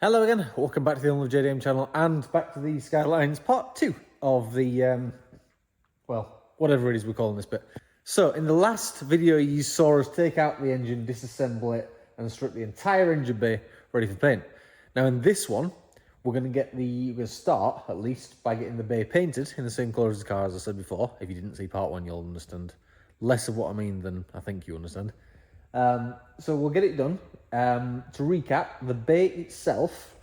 Hello again, welcome back to the Only JDM channel and back to the Skylines part 2 of the, well, whatever it is we're calling this bit. So, in the last video you saw us take out the engine, disassemble it and strip the entire engine bay ready for paint. Now in this one, we're going to start, at least, by getting the bay painted in the same colour as the car, as I said before. If you didn't see part 1, you'll understand less of what I mean than I think you understand. So we'll get it done. To recap, the bay itself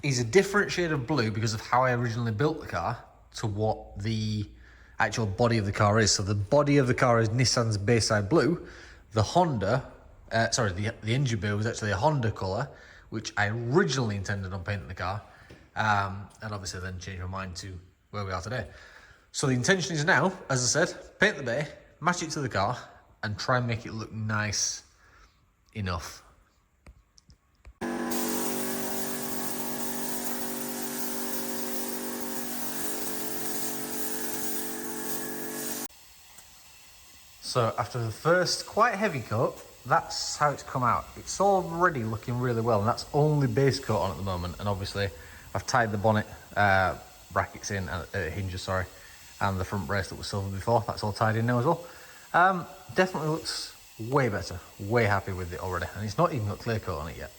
is a different shade of blue because of how I originally built the car to what the actual body of the car is. So the body of the car is Nissan's Bayside Blue. The the engine bay was actually a Honda colour, which I originally intended on painting the car, and obviously then changed my mind to where we are today. So the intention is now, as I said, paint the bay, match it to the car, and try and make it look nice enough. So after the first quite heavy coat, that's how it's come out. It's already looking really well, and that's only base coat on at the moment. And obviously I've tied the bonnet brackets in, hinges, sorry, and the front brace that was silver before. That's all tied in now as well. Definitely looks way better. Way happy with it already, and it's not even got clear coat on it yet.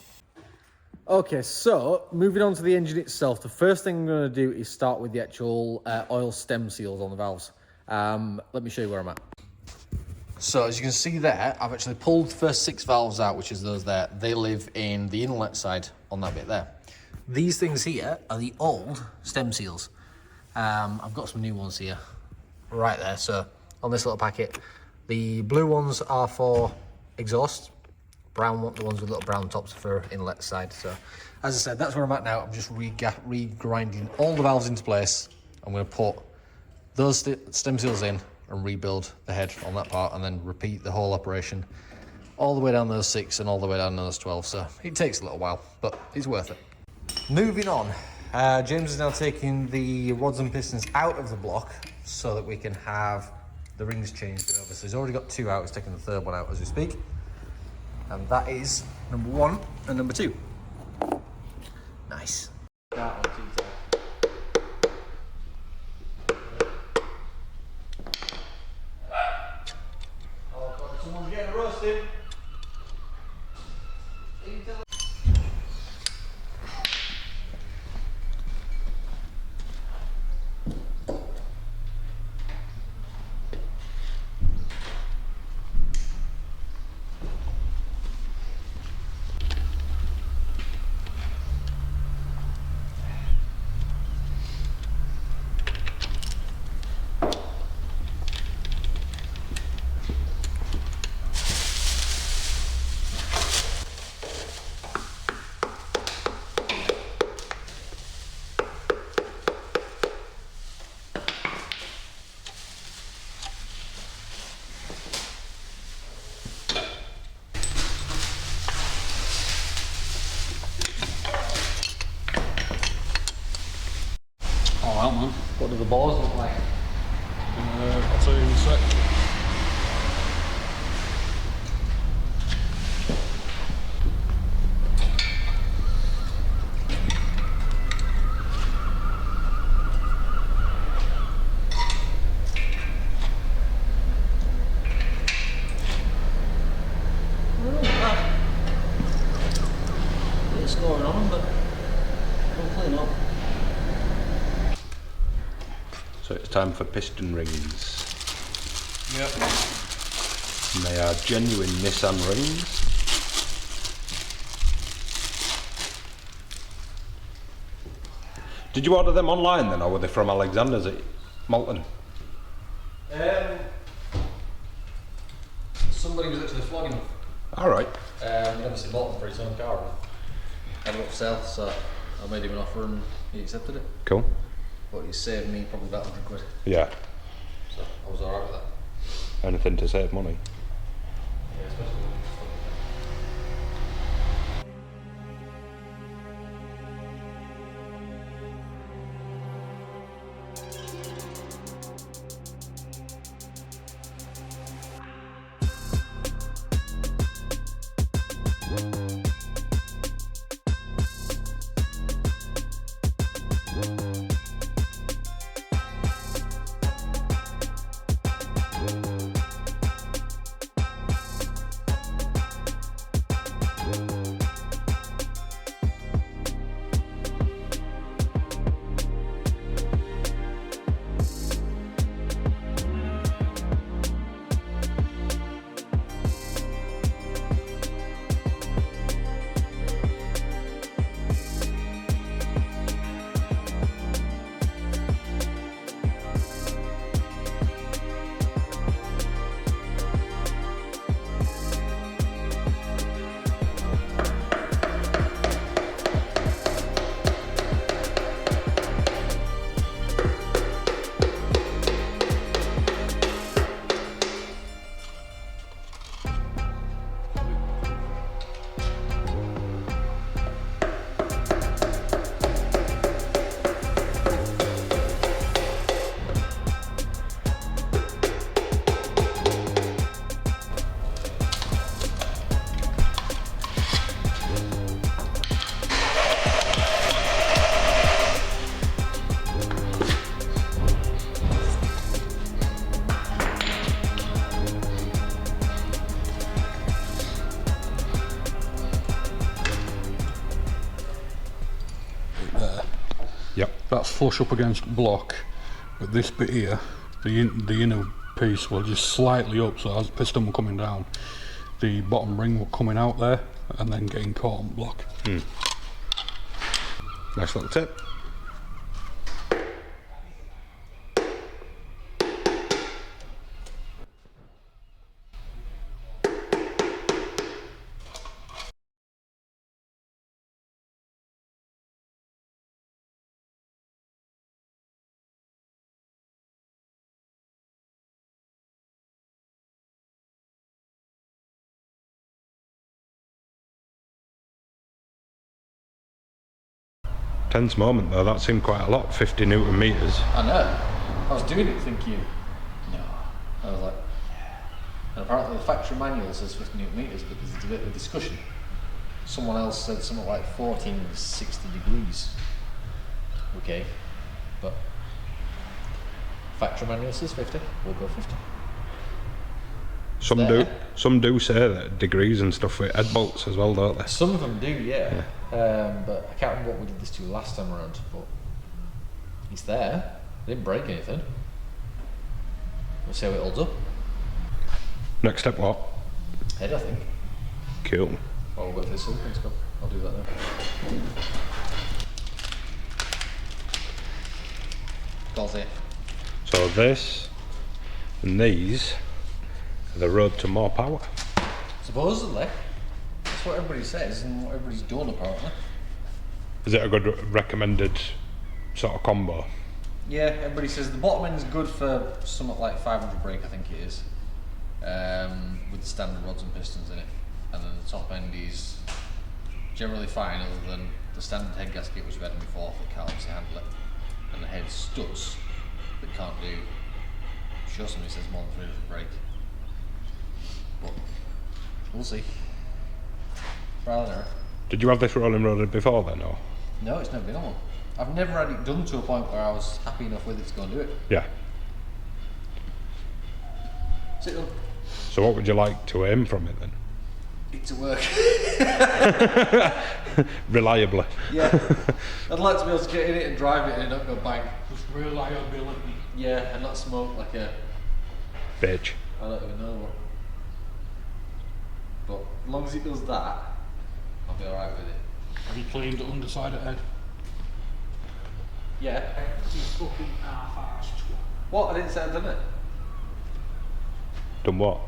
Okay, so moving on to the engine itself, the first thing I'm going to do is start with the actual oil stem seals on the valves. Let me show you where I'm at. So as you can see there, I've actually pulled the first 6 valves out, which is those there. They live in the inlet side on that bit there. These things here are the old stem seals. I've got some new ones here, right there. So on this little packet, the blue ones are for exhaust, the ones with little brown tops for inlet side. So as I said, that's where I'm at now. I'm just re-grinding all the valves into place. I'm going to put those stem seals in and rebuild the head on that part, and then repeat the whole operation all the way down those 6 and all the way down those 12. So it takes a little while, but it's worth it. Moving on, James is now taking the rods and pistons out of the block so that we can have the rings changed over. So he's already got 2 out, he's taking the 3rd one out as we speak. And that is number 1 and number 2. Nice. Someone's getting roasted. Well, man. What do the bores look like? I'll tell you in a sec. It's going on, but we'll clean up. So it's time for piston rings. Yep. And they are genuine Nissan rings. Did you order them online then, or were they from Alexander's at Malton? Somebody was actually flogging them. Alright. He obviously bought them for his own car and had them up for sale, so I made him an offer and he accepted it. Cool. But he saved me probably about 100 quid. Yeah. So I was alright with that. Anything to save money. Yeah, especially when it's Yep. That's flush up against block, but this bit here, the inner piece will just slightly up, so as the piston were coming down, the bottom ring were coming out there and then getting caught on block. Nice little tip. Tense moment though, that seemed quite a lot, 50 Newton meters. I know. I was doing it thinking, no. I was like, yeah. And apparently the factory manual says 50 Newton meters, but there's a bit of a discussion. Someone else said something like 1460 degrees. Okay, but factory manual says 50, we'll go 50. Some do say that degrees and stuff with head bolts as well, don't they? Some of them do, yeah. But I can't remember what we did this to last time around, but it's there. It didn't break anything. We'll see how it holds up. Next step what? Head, I think. Cool. Oh, we'll go for the silicone scope. I'll do that now. Does it? So this and these are the road to more power. Supposedly. That's what everybody says and what everybody's done apparently. Is it a good recommended sort of combo? Yeah, everybody says the bottom end is good for something like 500 brake, I think it is. With standard rods and pistons in it. And then the top end is generally fine other than the standard head gasket which we've had before that can't obviously handle it. And the head studs that can't do, I'm sure somebody says more than 300 brake. But we'll see. Trial and error. Did you have this rolling roaded before then, or? No, it's never been on one. I've never had it done to a point where I was happy enough with it to go and do it. Yeah. Sit done. So what would you like to aim from it then? It to work. Reliably. Yeah. I'd like to be able to get in it and drive it and not go bang. Just reliability. Yeah, and not smoke like a... Bitch. I don't even know what. But as long as it does that, I'll be alright with it. Have you cleaned the underside of head? Yeah. You fucking half-assed. What? I didn't say I'd done it. Done what?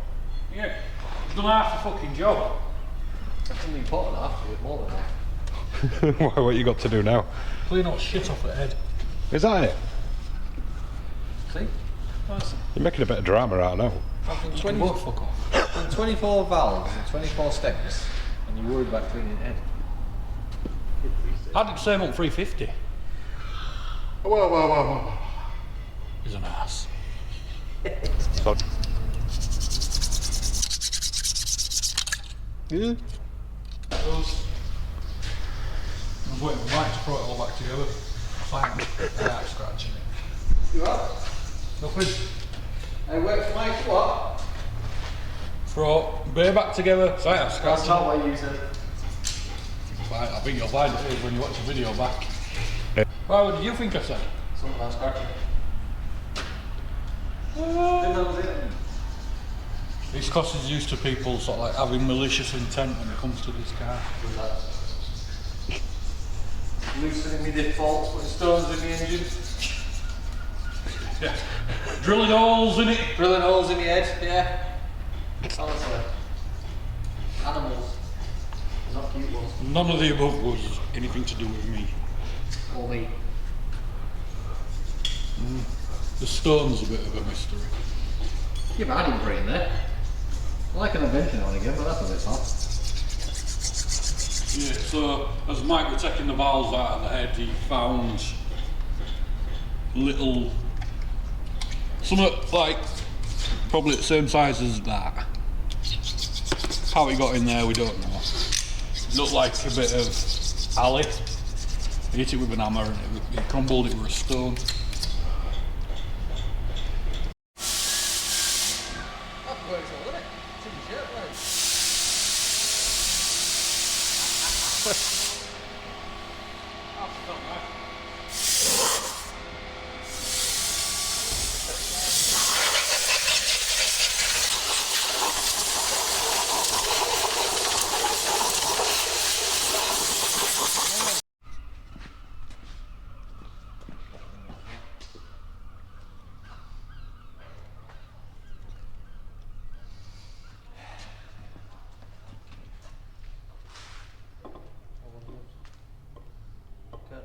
Yeah, you've done half the fucking job. I've done the important half of it, more than that. What you got to do now? Clean all shit off the head. Is that it? See? Nice. You're making a bit of drama out now. Fucking You can both fuck off. 24 valves and 24 steps, and you're worried about cleaning head. I did the same on 350. Whoa. He's an ass. So, Yeah. I was waiting for Mike to throw it all back together. Fine. Scratching it. You are? Nothing. I work for Mike, what? Throw bare back together. Fine, That's scratching not it. what you said. Fine, I think you'll find it is when you watch the video back. Well, what did you think I said? Something about scratching. Didn't know it was it. It's because he's used to people sort of like having malicious intent when it comes to this car. Loosening me defaults, putting stones in the engine. Yeah. Drilling holes in it. Drilling holes in the head, yeah. Honestly. Animals. Not cute ones. None of the above was anything to do with me. Or me. The stone's a bit of a mystery. Yeah, but I didn't put it in there. I like an adventure now and again, but that's a bit soft. Yeah, so as Mike was taking the valves out of the head, he found little, something like probably the same size as that. How it got in there, we don't know. It looked like a bit of alley. He hit it with an hammer and it crumbled, it was a stone. That works all, doesn't it? It's in the shirt, right? That's not bad.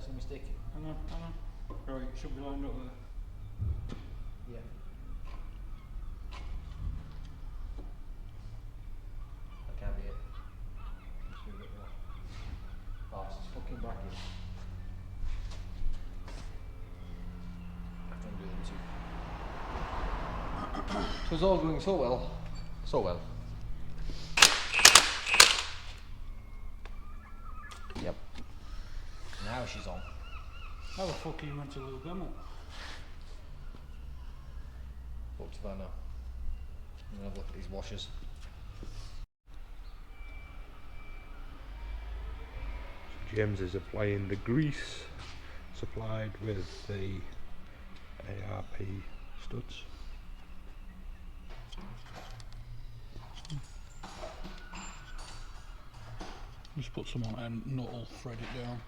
that's a mistake. I know. Right, it should be lined up there. Yeah. That can't be it. Let's do a bit more. Oh, it's this fucking bracket. I have to undo them too. So it's all going so well. So well. Yep. Now she's on. How the fuck are you meant to lube them up? Up to that now. I'm gonna have a look at these washers. James is applying the grease supplied with the ARP studs. Just put some on and nut will thread it down.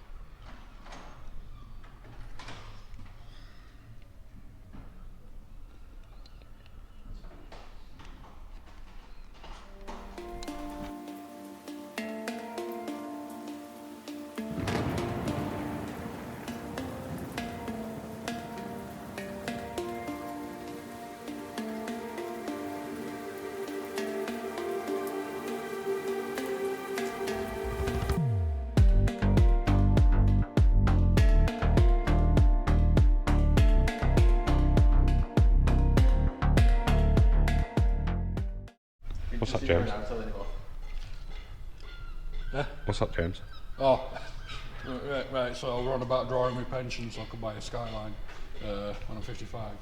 What's that, James? Yeah? What's that, James? Oh, right, so we're on about drawing my pension so I can buy a Skyline when I'm 55.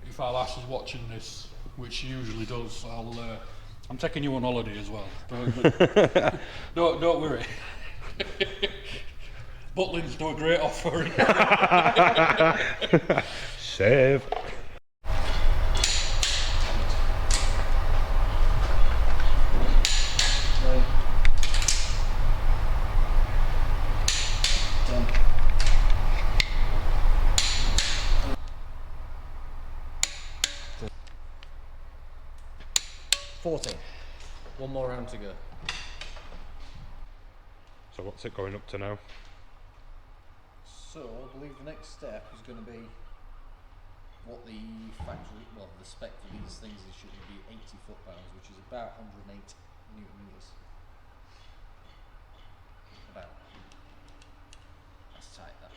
If our lass is watching this, which she usually does, I'm taking you on holiday as well. Don't worry. Butlins do a great offer. Save. One more round to go. So what's it going up to now? So I believe the next step is going to be what the factory, well, the spec for these things is should be 80 foot-pounds, which is about 108 newton meters. About. That's tight, that.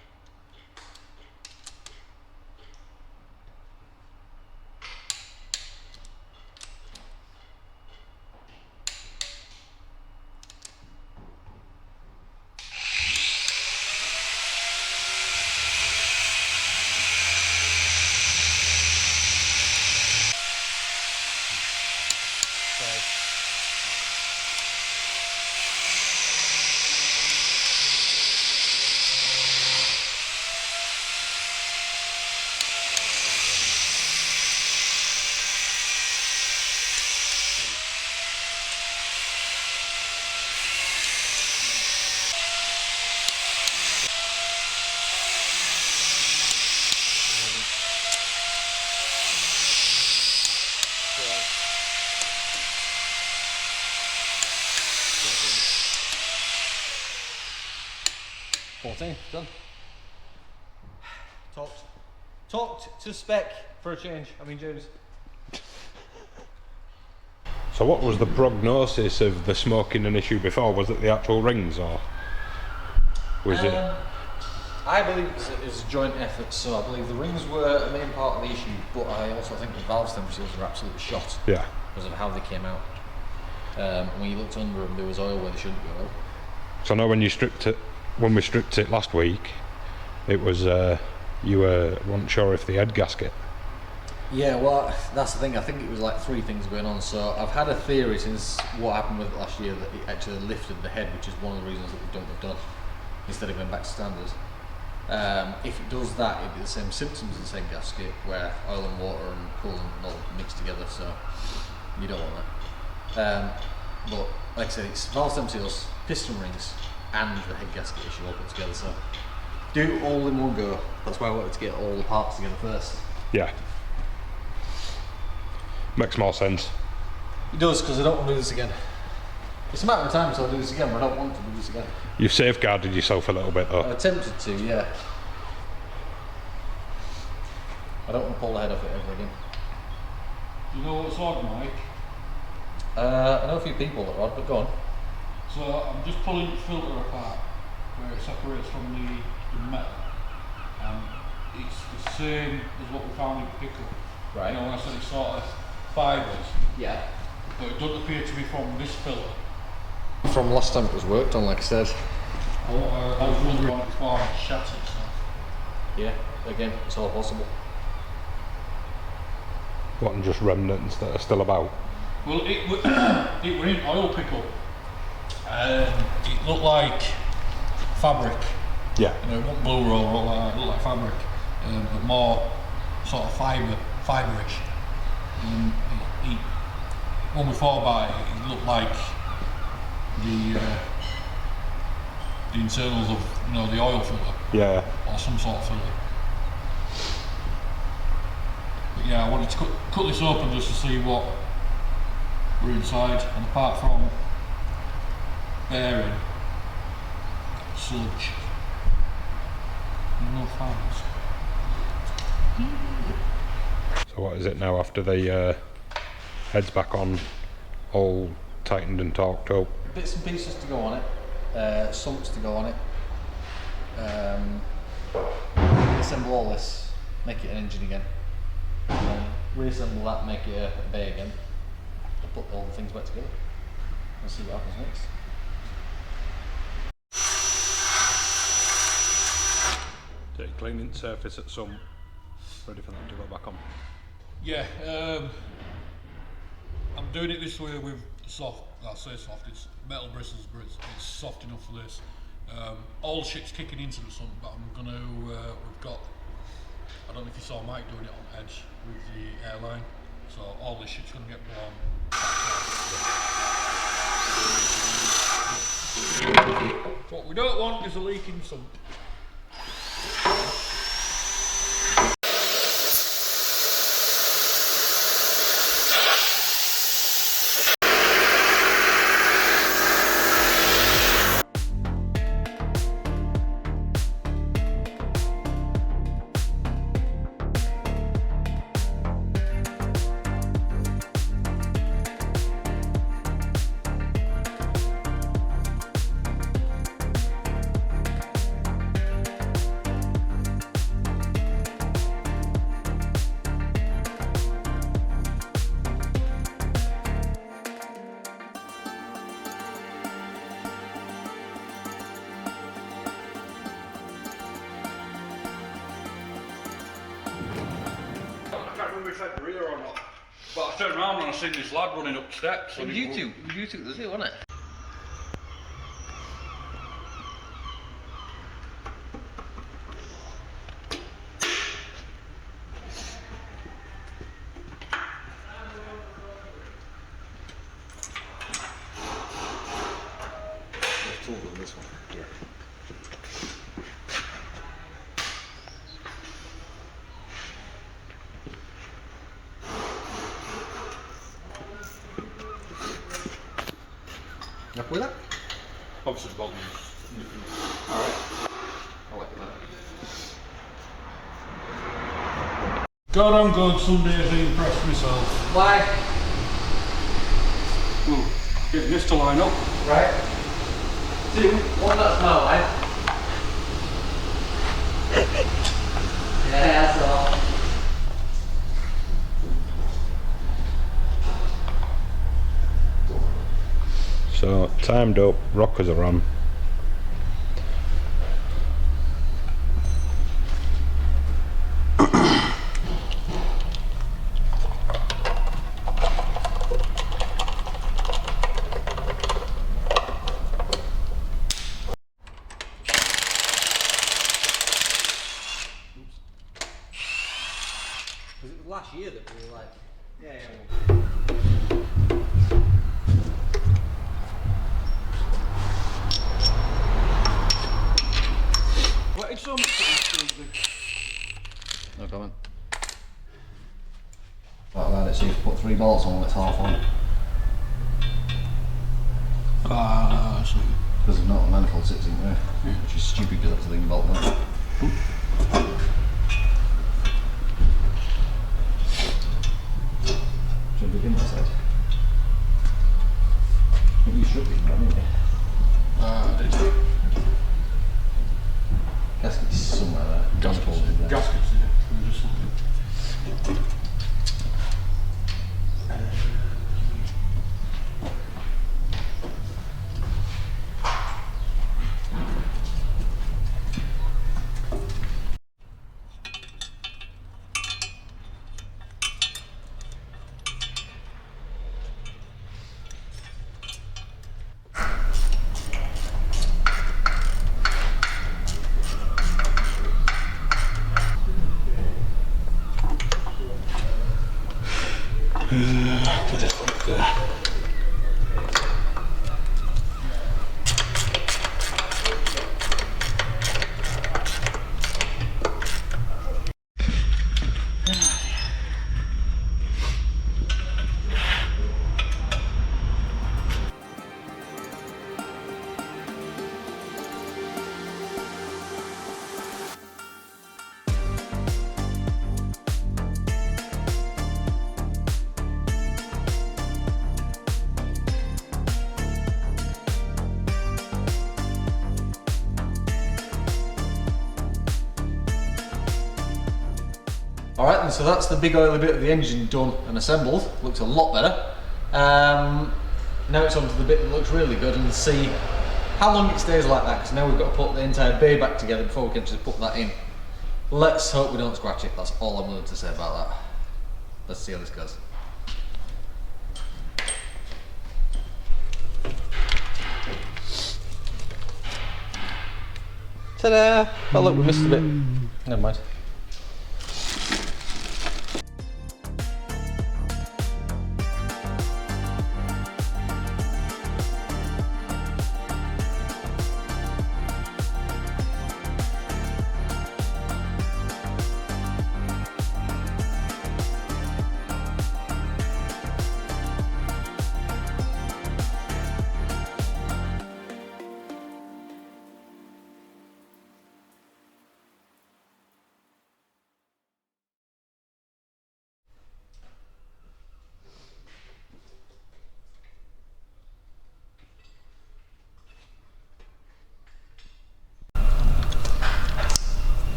Done. Talked to spec for a change. I mean, James. So what was the prognosis of the smoking an issue before? Was it the actual rings or was it? I believe it was a joint effort, so I believe the rings were a main part of the issue, but I also think the valve stem seals were absolutely shot. Yeah. Because of how they came out. When you looked under them, there was oil where there shouldn't be oil. So I know when we stripped it last week, it was you weren't sure if the head gasket. Yeah, well, that's the thing. I think it was like three things going on. So I've had a theory since what happened with it last year that it actually lifted the head, which is one of the reasons that we don't have done instead of going back to standard. If it does that, it'd be the same symptoms as the head gasket, where oil and water and coolant all mixed together. So you don't want that. But like I said, it's valve stem seals, piston rings, and the head gasket issue all put together. So do all in one go. That's why I wanted to get all the parts together first. Yeah. Makes more sense. It does, because I don't want to do this again. It's a matter of time, so I'll do this again, but I don't want to do this again. You've safeguarded yourself a little bit though. I attempted to, yeah. I don't want to pull the head off it ever again. You know what's odd, Mike? I know a few people that are odd, but go on. So I'm just pulling the filter apart where it separates from the metal. It's the same as what we found in pickup. Right. You know, when I said it's sort of fibres. Yeah. But it doesn't appear to be from this filter. From last time it was worked on, like I said. I was wondering before I shattered, so. Yeah, again, it's all possible. What, and just remnants that are still about? Well, it were in oil pickup. It looked like fabric. Yeah. You know, it wasn't blue roll or all that, it looked like fabric. But more sort of fiberish. When we thought about it, it looked like the internals of, you know, the oil filter. Yeah. Or some sort of filter. But yeah, I wanted to cut this open just to see what we're inside, and apart from bearing, sludge, no fibres. So what is it now after the head's back on, all tightened and torqued up? Bits and pieces to go on it, sumps to go on it. Reassemble all this, make it an engine again. Reassemble that, make it a bay again. And put all the things back together. We'll see what happens next. Cleaning the surface at some, ready for that to go back on. Yeah, I'm doing it this way with soft, I say soft, it's metal bristles, but it's soft enough for this. All shit's kicking into the sun, but I'm gonna, we've got, I don't know if you saw Mike doing it on edge with the airline, so all this shit's gonna get blown. What we don't want is a leaking sump. I can't remember if I had the rear or not, but I turned around and I seen this lad running up steps. You took the zoo, wasn't it? This one. Yeah. Happy with that? Obviously the bottom. Alright. I like that. God, I'm good. Some days I impress myself. Why? Well, getting this to line up. Right. 2, 1, that's my line. Yeah, that's all. So timed up, rockers are on. Was it last year that we were like, yeah. What it's so much. No comment. Like that, so you've put 3 bolts on when it's half on. Ah, I see. Because of not a manifold sits in there, which is stupid because that's a thing bolt there. Should we begin that side? I think you should be, didn't you? Did you? Gasket's somewhere there. Gaskets, There. gaskets, yeah. Just something. Put it like there. Alright then, so that's the big oily bit of the engine done and assembled. Looks a lot better. Now it's on to the bit that looks really good and see how long it stays like that, because now we've got to put the entire bay back together before we can actually put that in. Let's hope we don't scratch it, that's all I'm willing to say about that. Let's see how this goes. Ta-da! Oh look, we missed a bit. Never mind.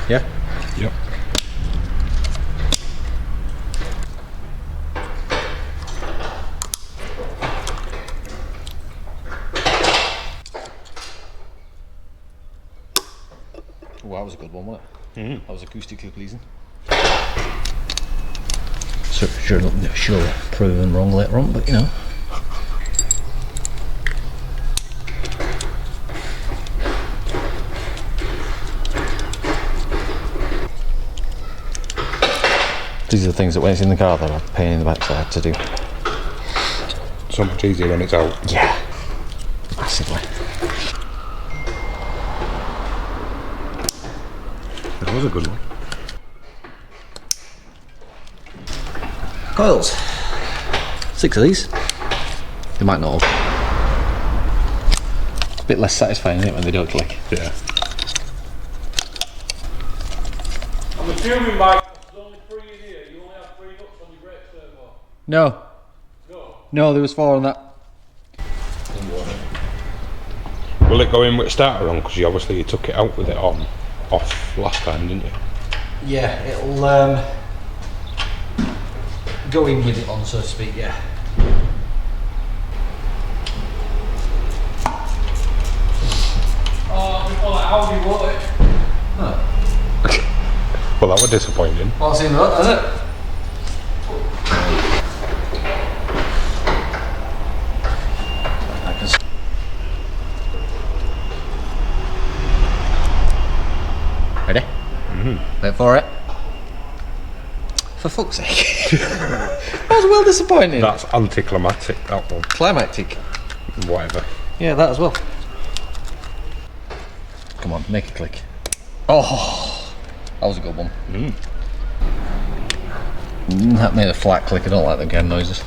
Yeah? Yep. Oh, that was a good one, wasn't it? Mm-hmm. That was acoustically pleasing. So sure, proven wrong later on, but you know. These are the things that when it's in the car that are a pain in the backside to do. So much easier when it's out. Yeah, massively. That was a good one. Coils. 6 of these. They might not all. It's a bit less satisfying, isn't it, when they don't click? Yeah. I'm assuming, Mike, there's only 3 in here. You only have 3 nuts on your brake servo. No. No. No, there was 4 on that. Will it go in with starter on? Because you took it out with it on, off last time, didn't you? Yeah, it'll go in with it on, so to speak, yeah. Oh, before that Audi, won't it? Oh. Well, that was disappointing. Well, I've seen that, has it? Ready? Mm-hmm. Wait for it. For fuck's sake. That was well disappointing. That's anticlimactic, that one. Climactic. Whatever. Yeah, that as well. Come on, make it click. Oh, that was a good one. That made a flat click. I don't like the game noises.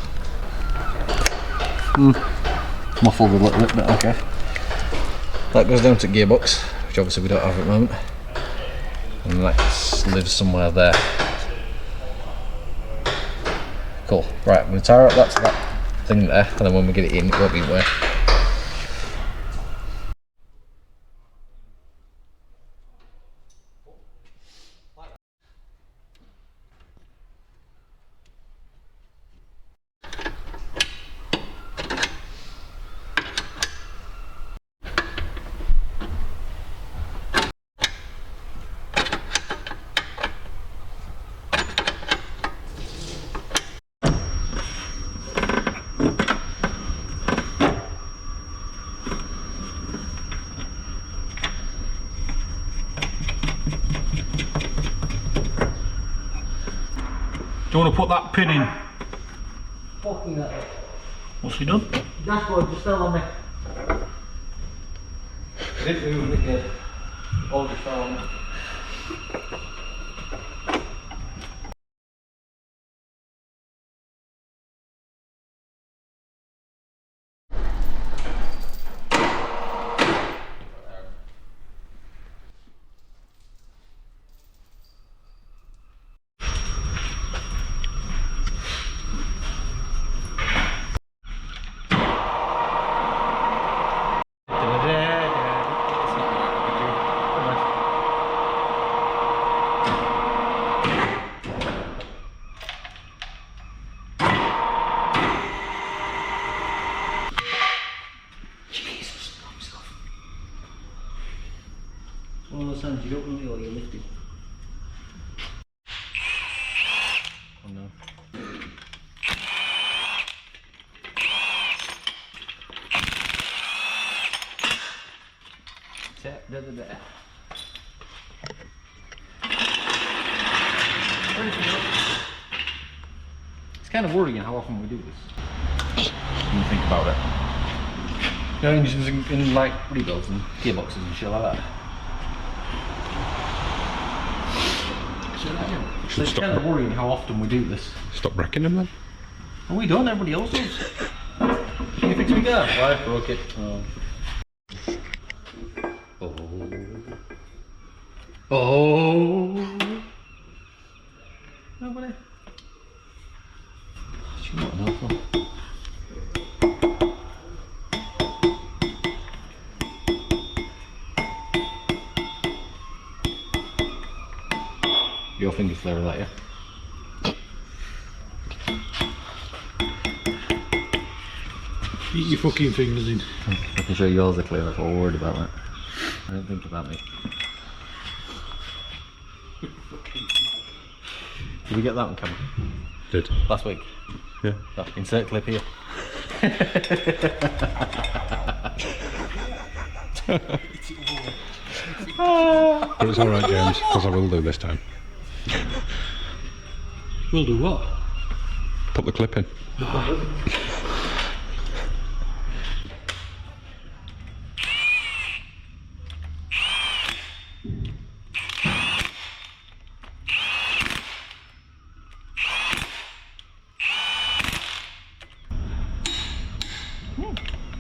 Muffled a little bit, but okay. That goes down to gearbox, which obviously we don't have at the moment. And that lives somewhere there. Cool. Right, I'm going to tire up that thing there, and then when we get it in, it won't be wet. Do you want to put that pin in? Fucking that. What's he done? Dashboard just fell on me. I didn't move it yet. All just fell on me. One of those times you don't really or you're lifting. Oh no. It's kind of worrying how often we do this. When you think about it. You know, engines in like rebuilds and gearboxes and shit like that. So it's kind of worrying how often we do this. Stop wrecking them then. Well, we don't, everybody else does. Can you fix me car? Well, I broke it. Oh. Oh. Nobody. She not enough one. Your fingers flare like you. Eat your fucking fingers in. I can show yours are clear, that's what we're worried about that. I don't think about me. Did we get that on camera? Did. Last week? Yeah. Oh, insert clip here. But it's alright, James, because I will do this time. We'll do what? Put the clip in.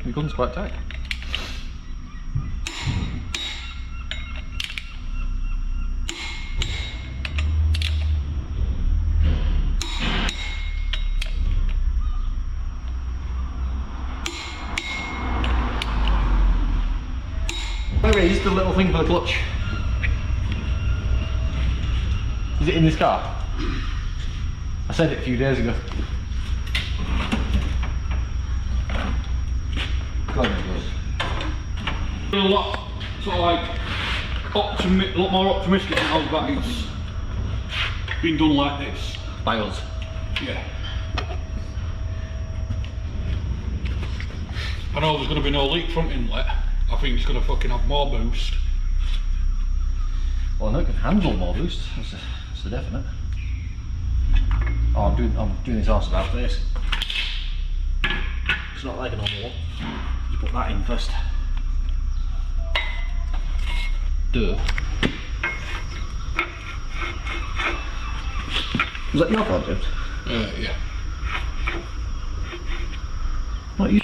The gun's quite tight. Where is the little thing for the clutch? Is it in this car? I said it a few days ago. God, it goes. A lot, sort of like, a lot more optimistic now that it's been done like this. By us. Yeah. I know there's going to be no leak front inlet. I think it's going to fucking have more boost. Well, I know it can handle more boost. That's a definite. Oh, I'm doing this arse about this. It's not like a normal one. Just put that in first. Duh. Was that your fault, James? Yeah. What you?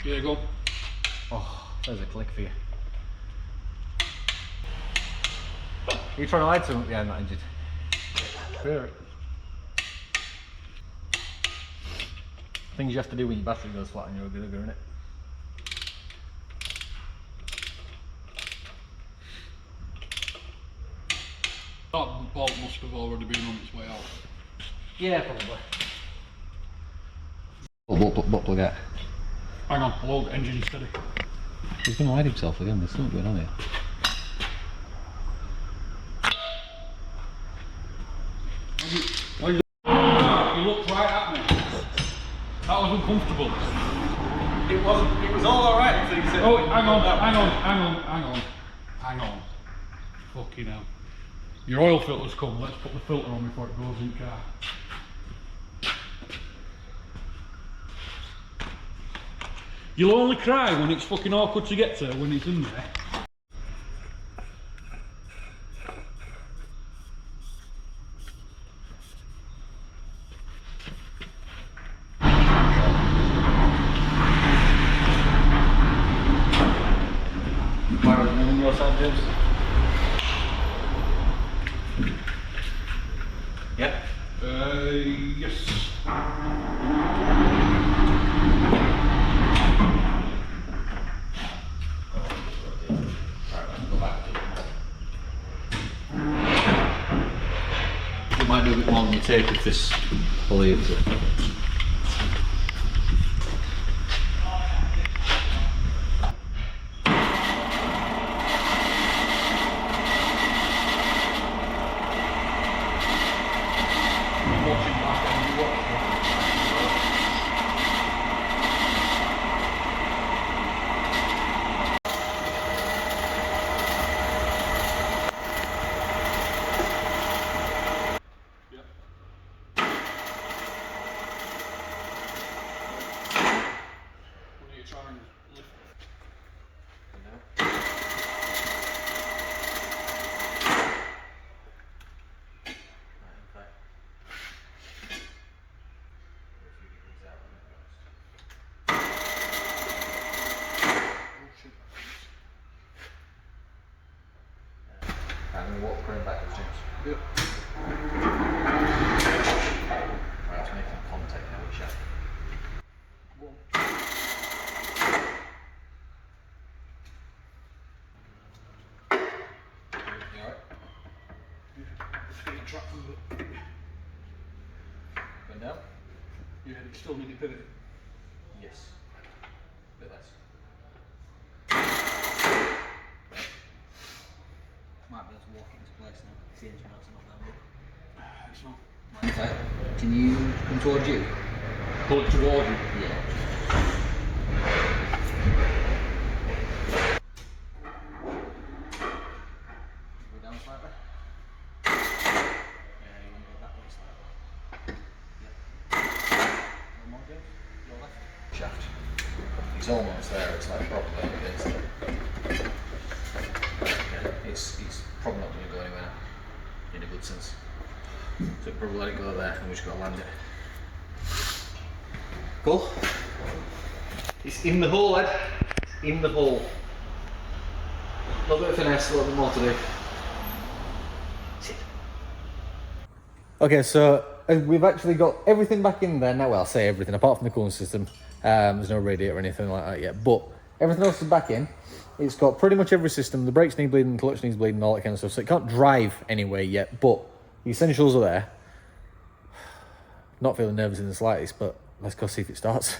Yeah, go on. Oh, there's a click for you. Are you trying to hide something behind that engine? Hear it. Things you have to do when your battery goes flat on your Ugga, innit? That bolt must have already been on its way out. Yeah, probably. What plug out? Hang on, I'll hold the engine steady. He's going to hide himself again, there's something going on here. You looked right at me. That was uncomfortable. It wasn't, it was all alright until you said... Oh, hang on. Fucking hell. Your oil filter's come, let's put the filter on before it goes in the car. You'll only cry when it's fucking awkward to get to, when it's in there. Yep. Yes. You might do a bit more than you take with this pulley into it. I'm going to walk crane backwards, James. Yep. Right, it's making contact now with shaft. You alright? Just getting trapped from the... Going down? Yeah, it's still nearly pivot. Yes. A bit less. Might be able to walk into place now. It's the engine mounts not that big. It's not. Okay. Can you come towards you? Pull it toward you. Yeah. Go down slightly. Yeah, you want to go that way slightly. Yep. One more, James. Your left. Shaft. It's almost there. It's like probably against it. Yeah, it's probably not going to go anywhere now, in a good sense. So probably let it go there, and we just got to land it. Cool. It's in the hole, Ed. It's in the hole. A little bit of finesse, a little bit more to do. Okay, so we've actually got everything back in there now. Well, I'll say everything, apart from the cooling system. There's no radiator or anything like that yet, but everything else is back in. It's got pretty much every system. The brakes need bleeding, the clutch needs bleeding, all that kind of stuff. So it can't drive anywhere yet, but the essentials are there. Not feeling nervous in the slightest, but let's go see if it starts.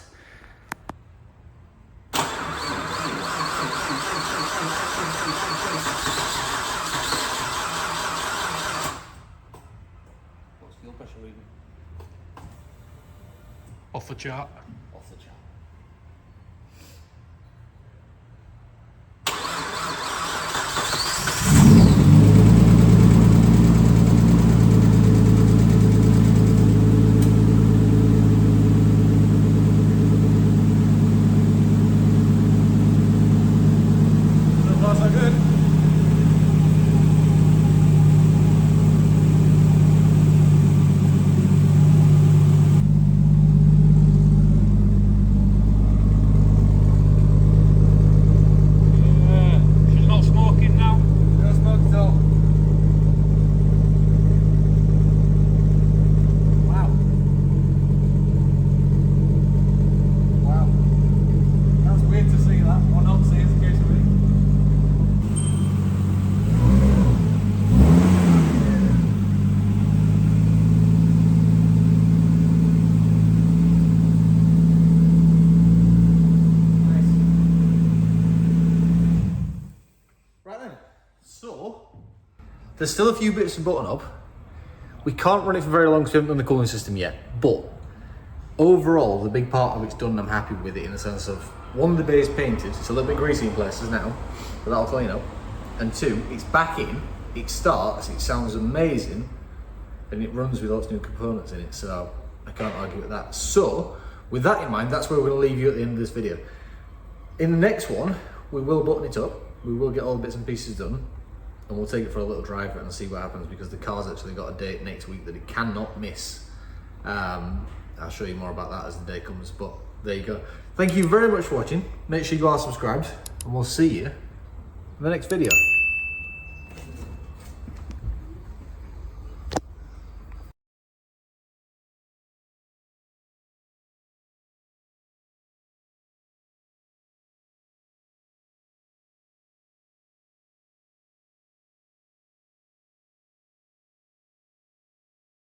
What's fuel pressure reading? Off the chart. Off the chart. There's still a few bits to button up. We can't run it for very long because we haven't done the cooling system yet, but overall, the big part of it's done and I'm happy with it in the sense of, one, the base painted, it's a little bit greasy in places now, but that'll clean up. And two, it's back in, it starts, it sounds amazing, and it runs with lots of new components in it, so I can't argue with that. So, with that in mind, that's where we're going to leave you at the end of this video. In the next one, we will button it up, we will get all the bits and pieces done, and we'll take it for a little drive and see what happens, because the car's actually got a date next week that it cannot miss. I'll show you more about that as the day comes, but there you go. Thank you very much for watching. Make sure you are subscribed, and we'll see you in the next video.